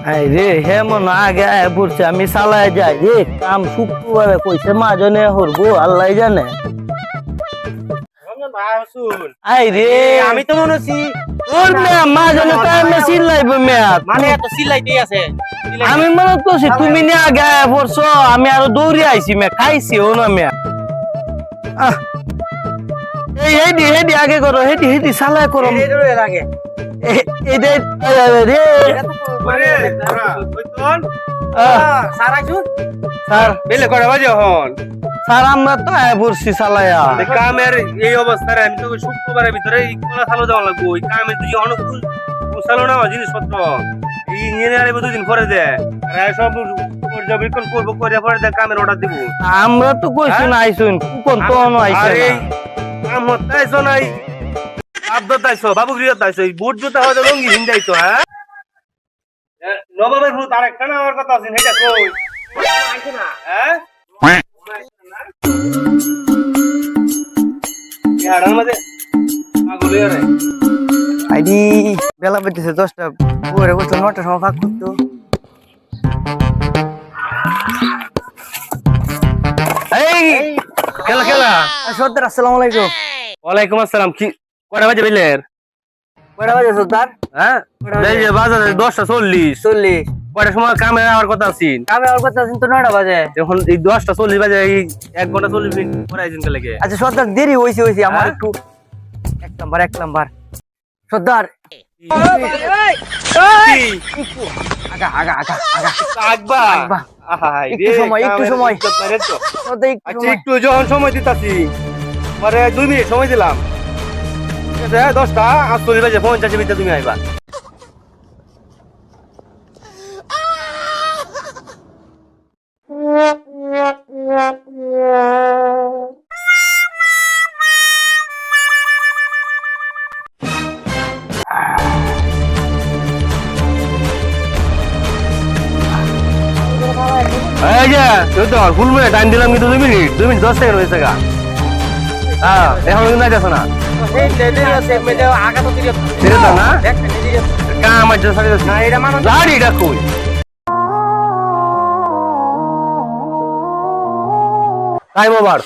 রে হে মন আগে পড়ছে আমি চালায় যাই রে কাম শুক্রবারে কইছে মাজনে হরবো আল্লাহ জানে। আই রে আমি তো মনে হচ্ছি ওর মেয়া মাজনে টাইমে চিল্লাইব মেয়া মানে এত সিলাইতেই আছে আমি মনে করছি তুমি নিয়ে আগে পড়ছো আমি আরো দৌড়ে আইছি মেয়া খাইছি ও না মেয়া এই হেডি হেডি আগে করো হেডি হেডি চালায় করো লাগে এই দে রে স্যার বেলে কটা বাজে হন স্যার আমরা তো পড়ছি চালায়া কামের এই অবস্থায় আমি তো শুক্রবারের ভিতরে কোলা চালু দেওয়া লাগবো ওই কামে তুই অনুকূল চালু না জিনিসপত্র এই ইঞ্জিনিয়ার দুদিন পরে দে আর সব পর্যবেক্ষণ করবো করে পরে দে কামের অর্ডার দিব আমরা তো কইছি না আইছুন কোন তো আইছে আরে না কাম হতাইছো নাই আবদত আইছো বাবু গৃহত আইছো এই বুট জুতা হয়তো লঙ্গি হিন্দাইছো হ্যাঁ নবাবের ভূত আরেকটা না আমার কথা আছে সেটা কই আইছো না হ্যাঁ ইয়ার মধ্যে আগলে রে আইডি বেলা বেজেছে 10টা পরে বসে 9টার সময় ভাগ করতো এই খেলা খেলা সর্দার আসসালামু আলাইকুম ওয়ালাইকুম আসসালাম কি কয়টা বাজে বেলের কয়টা বাজে সর্দার হ্যাঁ এই যে বাজারে 10:40 40 কয়টার সময় কামে যাওয়ার কথা আছেন কামে আর কথা আছেন তো 9টা বাজে এখন এই 10:40 বাজে এই 1 ঘন্টা 40 মিনিট পরে আইছেন কে লাগে আচ্ছা সর্দার দেরি হইছে আমার হ্যাঁ? একটু এক নাম্বার সর্দার আগা আগা আগা আগা আগবা আগবা। আহাই একটু সময়, একটু সময়। সর্দার একটু আচ্ছা সময়। একটু যখন সময় দিতাছি পরে 2 মিনিট সময় দিলাম ঠিক আছে 10:48 বাজে 50 মিনিটে তুমি আইবা এই যে তুই তো ফুল মিনিট টাইম দিলাম কিন্তু 2 মিনিট 10 সেকেন্ড হয়েছে গা হ্যাঁ এখন কিন্তু যাচ্ছে না ছেড়ে দাও না কাম আছে সারি না এটা মানুষ গাড়িটা কই টাইম ওভার